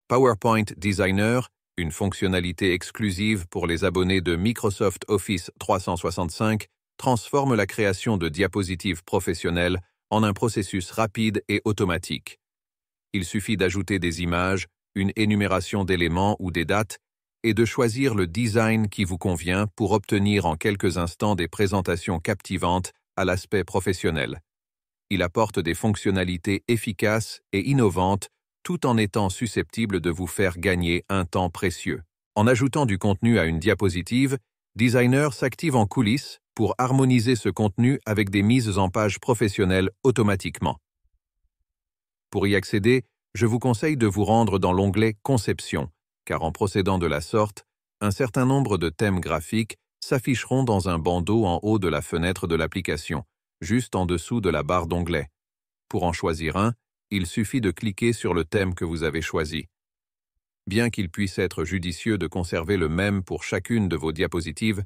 PowerPoint Designer, une fonctionnalité exclusive pour les abonnés de Microsoft Office 365, transforme la création de diapositives professionnelles en un processus rapide et automatique. Il suffit d'ajouter des images, une énumération d'éléments ou des dates, et de choisir le design qui vous convient pour obtenir en quelques instants des présentations captivantes à l'aspect professionnel. Il apporte des fonctionnalités efficaces et innovantes tout en étant susceptible de vous faire gagner un temps précieux. En ajoutant du contenu à une diapositive, Designer s'active en coulisses pour harmoniser ce contenu avec des mises en page professionnelles automatiquement. Pour y accéder, je vous conseille de vous rendre dans l'onglet « Conception », car en procédant de la sorte, un certain nombre de thèmes graphiques s'afficheront dans un bandeau en haut de la fenêtre de l'application, juste en dessous de la barre d'onglets. Pour en choisir un, il suffit de cliquer sur le thème que vous avez choisi. Bien qu'il puisse être judicieux de conserver le même pour chacune de vos diapositives,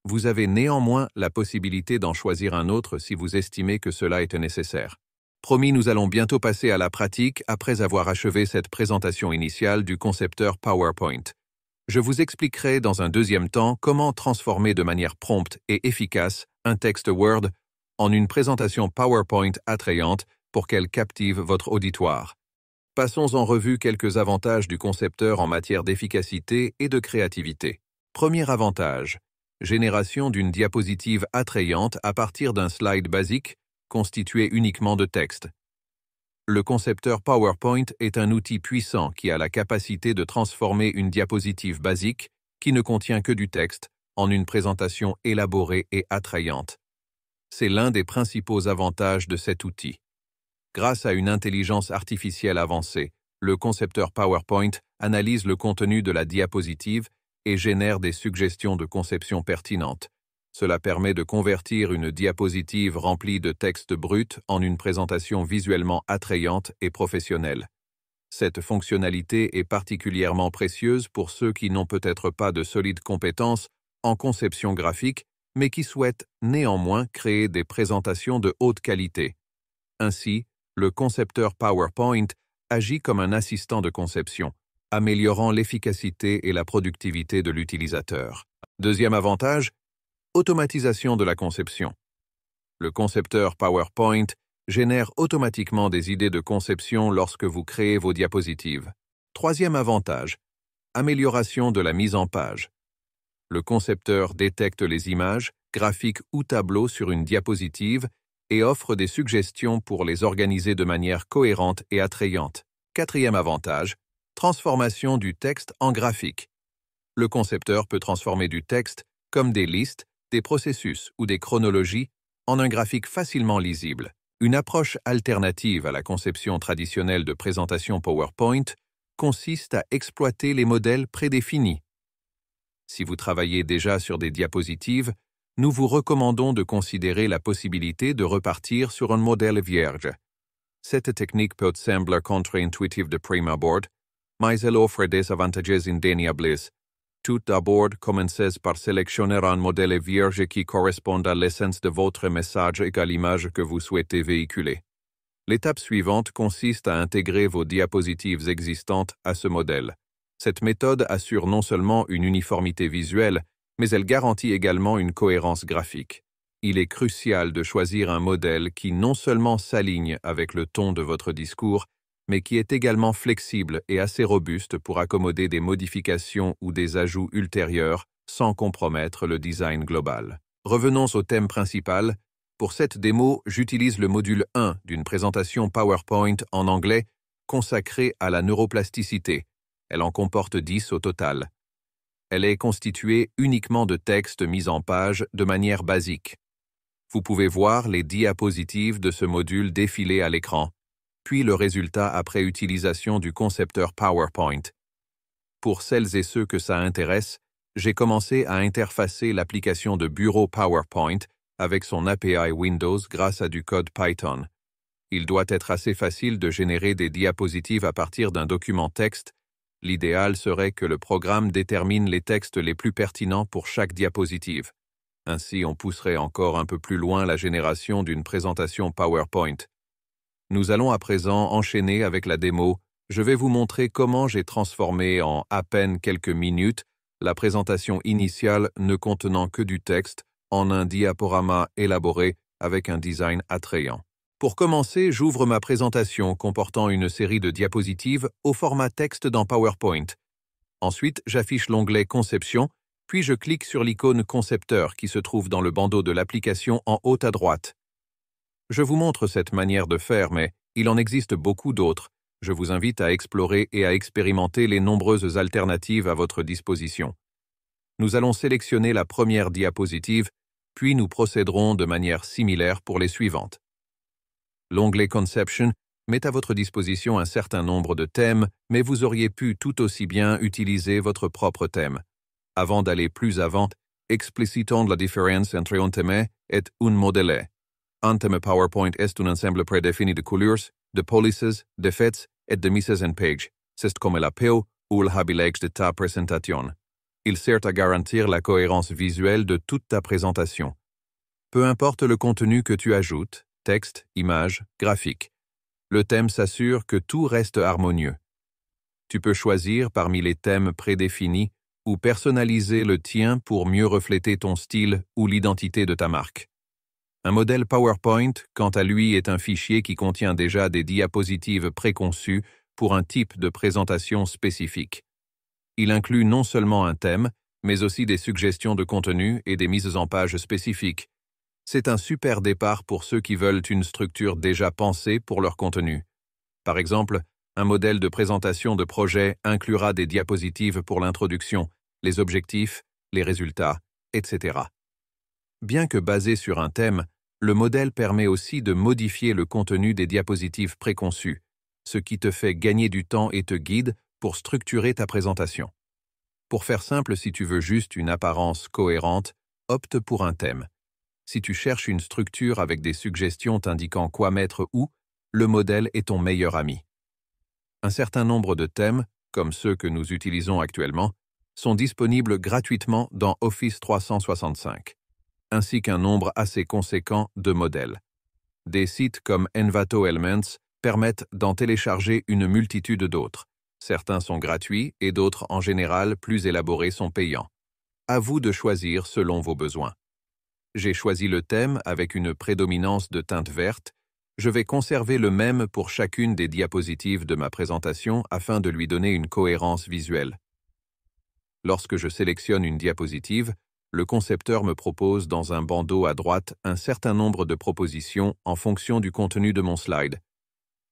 vous avez néanmoins la possibilité d'en choisir un autre si vous estimez que cela est nécessaire. Promis, nous allons bientôt passer à la pratique après avoir achevé cette présentation initiale du concepteur PowerPoint. Je vous expliquerai dans un deuxième temps comment transformer de manière prompte et efficace un texte Word en une présentation PowerPoint attrayante pour qu'elle captive votre auditoire. Passons en revue quelques avantages du concepteur en matière d'efficacité et de créativité. Premier avantage, génération d'une diapositive attrayante à partir d'un slide basique constitué uniquement de texte. Le concepteur PowerPoint est un outil puissant qui a la capacité de transformer une diapositive basique, qui ne contient que du texte, en une présentation élaborée et attrayante. C'est l'un des principaux avantages de cet outil. Grâce à une intelligence artificielle avancée, le concepteur PowerPoint analyse le contenu de la diapositive et génère des suggestions de conception pertinentes. Cela permet de convertir une diapositive remplie de texte brut en une présentation visuellement attrayante et professionnelle. Cette fonctionnalité est particulièrement précieuse pour ceux qui n'ont peut-être pas de solides compétences en conception graphique, mais qui souhaitent néanmoins créer des présentations de haute qualité. Ainsi, le concepteur PowerPoint agit comme un assistant de conception, améliorant l'efficacité et la productivité de l'utilisateur. Deuxième avantage, automatisation de la conception. Le concepteur PowerPoint génère automatiquement des idées de conception lorsque vous créez vos diapositives. Troisième avantage, amélioration de la mise en page. Le concepteur détecte les images, graphiques ou tableaux sur une diapositive et offre des suggestions pour les organiser de manière cohérente et attrayante. Quatrième avantage, transformation du texte en graphique. Le concepteur peut transformer du texte, comme des listes, des processus ou des chronologies, en un graphique facilement lisible. Une approche alternative à la conception traditionnelle de présentation PowerPoint consiste à exploiter les modèles prédéfinis. Si vous travaillez déjà sur des diapositives, nous vous recommandons de considérer la possibilité de repartir sur un modèle vierge. Cette technique peut sembler contre-intuitive de prime abord, mais elle offre des avantages indéniables. Tout d'abord, commencez par sélectionner un modèle vierge qui corresponde à l'essence de votre message et à l'image que vous souhaitez véhiculer. L'étape suivante consiste à intégrer vos diapositives existantes à ce modèle. Cette méthode assure non seulement une uniformité visuelle, mais elle garantit également une cohérence graphique. Il est crucial de choisir un modèle qui non seulement s'aligne avec le ton de votre discours, mais qui est également flexible et assez robuste pour accommoder des modifications ou des ajouts ultérieurs sans compromettre le design global. Revenons au thème principal. Pour cette démo, j'utilise le module 1 d'une présentation PowerPoint en anglais consacrée à la neuroplasticité. Elle en comporte 10 au total. Elle est constituée uniquement de textes mis en page de manière basique. Vous pouvez voir les diapositives de ce module défiler à l'écran, puis le résultat après utilisation du concepteur PowerPoint. Pour celles et ceux que ça intéresse, j'ai commencé à interfacer l'application de bureau PowerPoint avec son API Windows grâce à du code Python. Il doit être assez facile de générer des diapositives à partir d'un document texte. L'idéal serait que le programme détermine les textes les plus pertinents pour chaque diapositive. Ainsi, on pousserait encore un peu plus loin la génération d'une présentation PowerPoint. Nous allons à présent enchaîner avec la démo Je vais vous montrer comment j'ai transformé en à peine quelques minutes la présentation initiale ne contenant que du texte en un diaporama élaboré avec un design attrayant. Pour commencer, j'ouvre ma présentation comportant une série de diapositives au format texte dans PowerPoint. Ensuite, j'affiche l'onglet Conception, puis je clique sur l'icône Concepteur qui se trouve dans le bandeau de l'application en haut à droite. Je vous montre cette manière de faire, mais il en existe beaucoup d'autres. Je vous invite à explorer et à expérimenter les nombreuses alternatives à votre disposition. Nous allons sélectionner la première diapositive, puis nous procéderons de manière similaire pour les suivantes. L'onglet Conception met à votre disposition un certain nombre de thèmes, mais vous auriez pu tout aussi bien utiliser votre propre thème. Avant d'aller plus avant, explicitons la différence entre un thème et un modèle. Un thème PowerPoint est un ensemble prédéfini de couleurs, de polices, d'effets et de mises en page. C'est comme la PO ou le habilage de ta présentation. Il sert à garantir la cohérence visuelle de toute ta présentation. Peu importe le contenu que tu ajoutes, texte, image, graphique, le thème s'assure que tout reste harmonieux. Tu peux choisir parmi les thèmes prédéfinis ou personnaliser le tien pour mieux refléter ton style ou l'identité de ta marque. Un modèle PowerPoint, quant à lui, est un fichier qui contient déjà des diapositives préconçues pour un type de présentation spécifique. Il inclut non seulement un thème, mais aussi des suggestions de contenu et des mises en page spécifiques. C'est un super départ pour ceux qui veulent une structure déjà pensée pour leur contenu. Par exemple, un modèle de présentation de projet inclura des diapositives pour l'introduction, les objectifs, les résultats, etc. Bien que basé sur un thème, le modèle permet aussi de modifier le contenu des diapositives préconçues, ce qui te fait gagner du temps et te guide pour structurer ta présentation. Pour faire simple, si tu veux juste une apparence cohérente, opte pour un thème. Si tu cherches une structure avec des suggestions t'indiquant quoi mettre où, le modèle est ton meilleur ami. Un certain nombre de thèmes, comme ceux que nous utilisons actuellement, sont disponibles gratuitement dans Office 365, ainsi qu'un nombre assez conséquent de modèles. Des sites comme Envato Elements permettent d'en télécharger une multitude d'autres. Certains sont gratuits et d'autres, en général, plus élaborés, sont payants. À vous de choisir selon vos besoins. J'ai choisi le thème avec une prédominance de teinte verte. Je vais conserver le même pour chacune des diapositives de ma présentation afin de lui donner une cohérence visuelle. Lorsque je sélectionne une diapositive, le concepteur me propose dans un bandeau à droite un certain nombre de propositions en fonction du contenu de mon slide.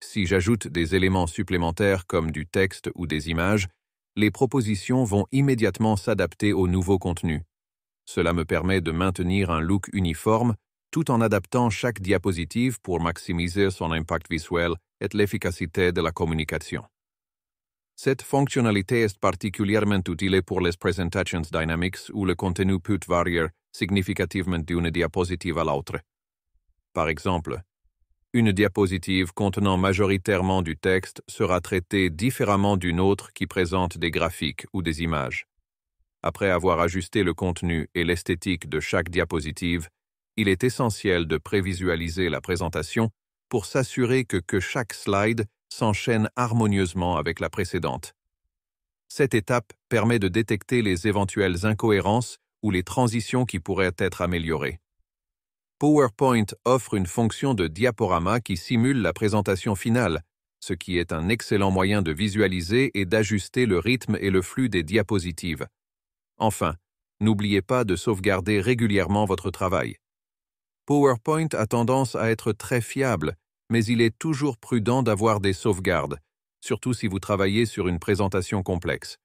Si j'ajoute des éléments supplémentaires comme du texte ou des images, les propositions vont immédiatement s'adapter au nouveau contenu. Cela me permet de maintenir un look uniforme tout en adaptant chaque diapositive pour maximiser son impact visuel et l'efficacité de la communication. Cette fonctionnalité est particulièrement utile pour les presentations dynamiques où le contenu peut varier significativement d'une diapositive à l'autre. Par exemple, une diapositive contenant majoritairement du texte sera traitée différemment d'une autre qui présente des graphiques ou des images. Après avoir ajusté le contenu et l'esthétique de chaque diapositive, il est essentiel de prévisualiser la présentation pour s'assurer que chaque slide s'enchaîne harmonieusement avec la précédente. Cette étape permet de détecter les éventuelles incohérences ou les transitions qui pourraient être améliorées. PowerPoint offre une fonction de diaporama qui simule la présentation finale, ce qui est un excellent moyen de visualiser et d'ajuster le rythme et le flux des diapositives. Enfin, n'oubliez pas de sauvegarder régulièrement votre travail. PowerPoint a tendance à être très fiable, mais il est toujours prudent d'avoir des sauvegardes, surtout si vous travaillez sur une présentation complexe.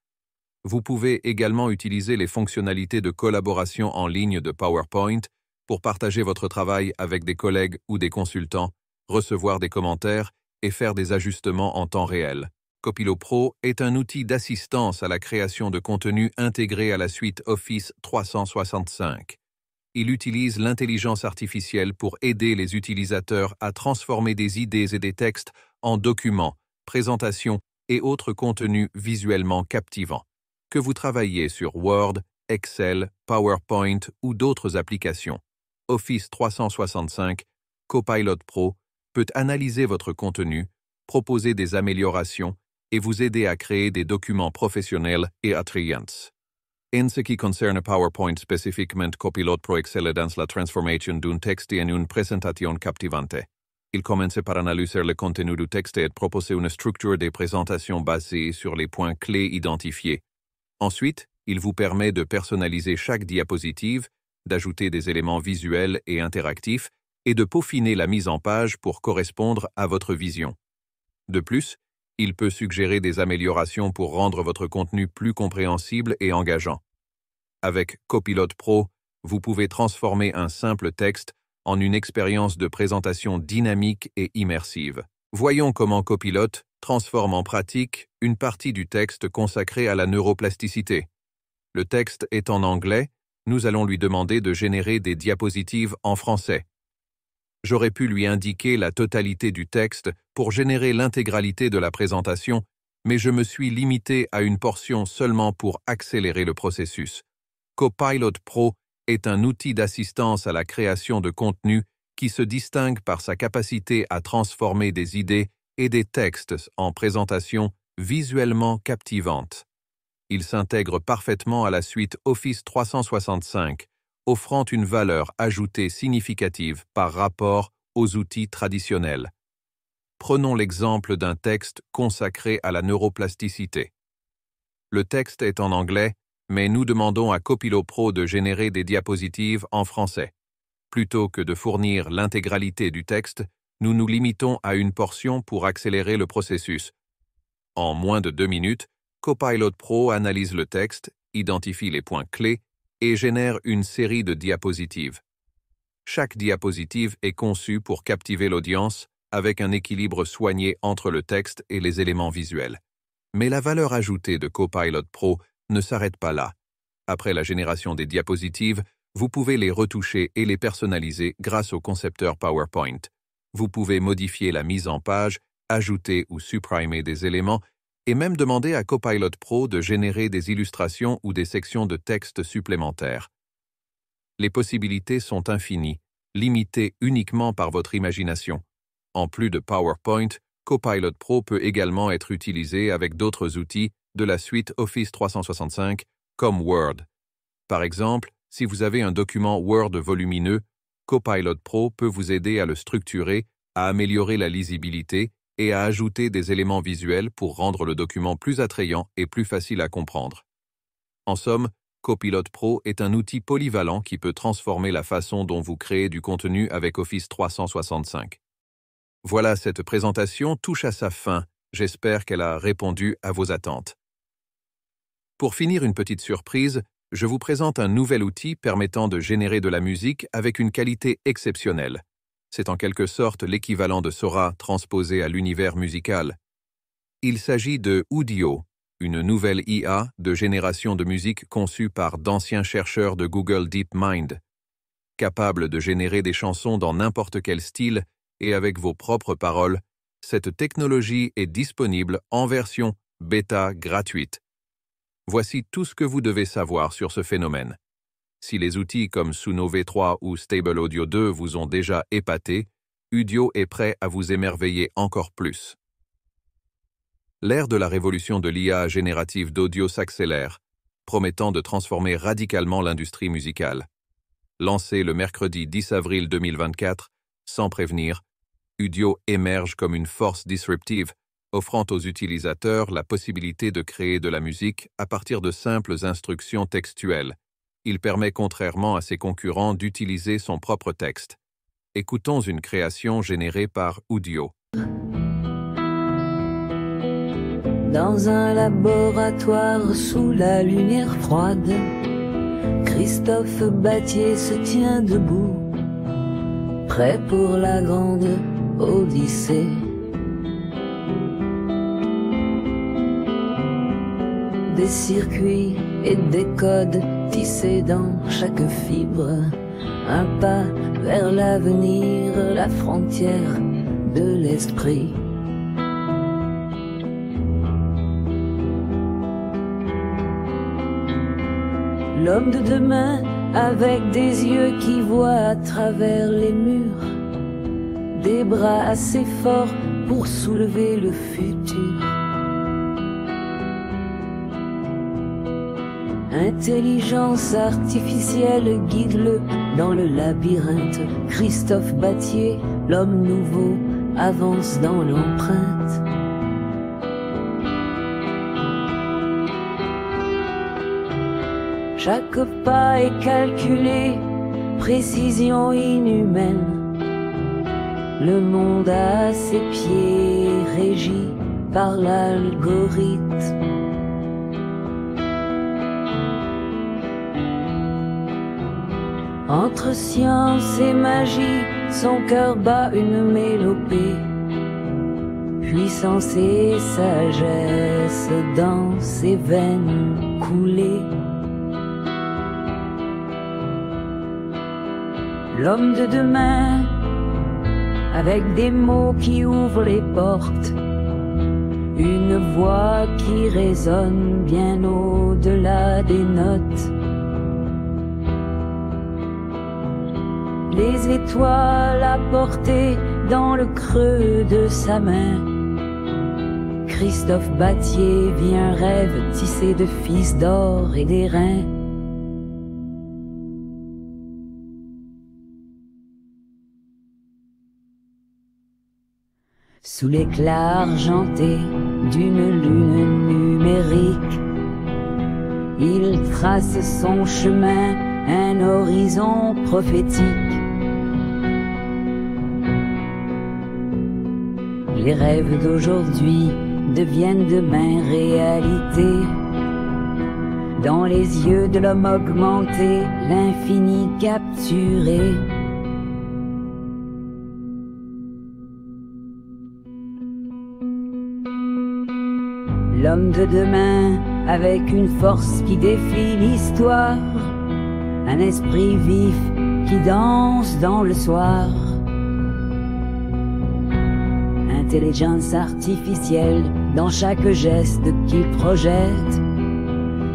Vous pouvez également utiliser les fonctionnalités de collaboration en ligne de PowerPoint pour partager votre travail avec des collègues ou des consultants, recevoir des commentaires et faire des ajustements en temps réel. Copilot Pro est un outil d'assistance à la création de contenu intégré à la suite Office 365. Il utilise l'intelligence artificielle pour aider les utilisateurs à transformer des idées et des textes en documents, présentations et autres contenus visuellement captivants. Que vous travaillez sur Word, Excel, PowerPoint ou d'autres applications, Office 365, Copilot Pro peut analyser votre contenu, proposer des améliorations et vous aider à créer des documents professionnels et attrayants. En ce qui concerne PowerPoint spécifiquement, Copilot Pro excelle dans la transformation d'un texte en une présentation captivante. Il commence par analyser le contenu du texte et proposer une structure de présentation basée sur les points clés identifiés. Ensuite, il vous permet de personnaliser chaque diapositive, d'ajouter des éléments visuels et interactifs, et de peaufiner la mise en page pour correspondre à votre vision. De plus, il peut suggérer des améliorations pour rendre votre contenu plus compréhensible et engageant. Avec Copilot Pro, vous pouvez transformer un simple texte en une expérience de présentation dynamique et immersive. Voyons comment Copilot transforme en pratique une partie du texte consacrée à la neuroplasticité. Le texte est en anglais, nous allons lui demander de générer des diapositives en français. J'aurais pu lui indiquer la totalité du texte pour générer l'intégralité de la présentation, mais je me suis limité à une portion seulement pour accélérer le processus. Copilot Pro est un outil d'assistance à la création de contenu qui se distingue par sa capacité à transformer des idées et des textes en présentations visuellement captivantes. Il s'intègre parfaitement à la suite Office 365, offrant une valeur ajoutée significative par rapport aux outils traditionnels. Prenons l'exemple d'un texte consacré à la neuroplasticité. Le texte est en anglais, mais nous demandons à Copilot Pro de générer des diapositives en français. Plutôt que de fournir l'intégralité du texte, nous nous limitons à une portion pour accélérer le processus. En moins de 2 minutes, Copilot Pro analyse le texte, identifie les points clés et génère une série de diapositives. Chaque diapositive est conçue pour captiver l'audience avec un équilibre soigné entre le texte et les éléments visuels. Mais la valeur ajoutée de Copilot Pro ne s'arrête pas là. Après la génération des diapositives, vous pouvez les retoucher et les personnaliser grâce au concepteur PowerPoint. Vous pouvez modifier la mise en page, ajouter ou supprimer des éléments, et même demander à Copilot Pro de générer des illustrations ou des sections de texte supplémentaires. Les possibilités sont infinies, limitées uniquement par votre imagination. En plus de PowerPoint, Copilot Pro peut également être utilisé avec d'autres outils de la suite Office 365, comme Word. Par exemple, si vous avez un document Word volumineux, Copilot Pro peut vous aider à le structurer, à améliorer la lisibilité et à ajouter des éléments visuels pour rendre le document plus attrayant et plus facile à comprendre. En somme, Copilot Pro est un outil polyvalent qui peut transformer la façon dont vous créez du contenu avec Office 365. Voilà, cette présentation touche à sa fin. J'espère qu'elle a répondu à vos attentes. Pour finir, une petite surprise, je vous présente un nouvel outil permettant de générer de la musique avec une qualité exceptionnelle. C'est en quelque sorte l'équivalent de Sora transposé à l'univers musical. Il s'agit de Udio, une nouvelle IA de génération de musique conçue par d'anciens chercheurs de Google DeepMind. Capable de générer des chansons dans n'importe quel style et avec vos propres paroles, cette technologie est disponible en version bêta gratuite. Voici tout ce que vous devez savoir sur ce phénomène. Si les outils comme Suno V3 ou Stable Audio 2 vous ont déjà épaté, Udio est prêt à vous émerveiller encore plus. L'ère de la révolution de l'IA générative d'audio s'accélère, promettant de transformer radicalement l'industrie musicale. Lancé le mercredi 10 avril 2024, sans prévenir, Udio émerge comme une force disruptive, offrant aux utilisateurs la possibilité de créer de la musique à partir de simples instructions textuelles. Il permet, contrairement à ses concurrents, d'utiliser son propre texte. Écoutons une création générée par Udio. Dans un laboratoire sous la lumière froide, Christophe Battier se tient debout, prêt pour la grande odyssée. Des circuits et des codes tissés dans chaque fibre, un pas vers l'avenir, la frontière de l'esprit. L'homme de demain avec des yeux qui voient à travers les murs, des bras assez forts pour soulever le futur. Intelligence artificielle, guide-le dans le labyrinthe. Christophe Battier, l'homme nouveau, avance dans l'empreinte. Chaque pas est calculé, précision inhumaine. Le monde à ses pieds, régi par l'algorithme. Entre science et magie, son cœur bat une mélopée. Puissance et sagesse dans ses veines coulées. L'homme de demain, avec des mots qui ouvrent les portes, une voix qui résonne bien au-delà des notes. Les étoiles à porter dans le creux de sa main. Christophe Battier vit un rêve tissé de fils d'or et d'airain. Sous l'éclat argenté d'une lune numérique, il trace son chemin, un horizon prophétique. Les rêves d'aujourd'hui deviennent demain réalité. Dans les yeux de l'homme augmenté, l'infini capturé. L'homme de demain, avec une force qui défie l'histoire, un esprit vif qui danse dans le soir. Intelligence artificielle dans chaque geste qu'il projette.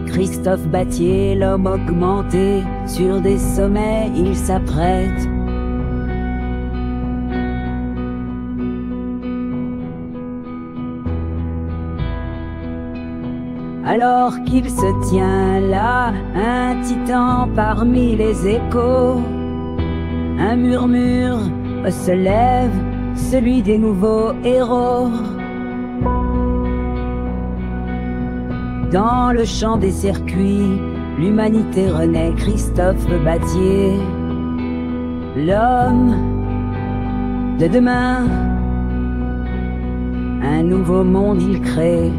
Christophe Battier, l'homme augmenté, sur des sommets il s'apprête. Alors qu'il se tient là, un titan parmi les échos, un murmure se lève, celui des nouveaux héros. Dans le champ des circuits, l'humanité renaît. Christophe Battier, l'homme de demain, un nouveau monde il crée.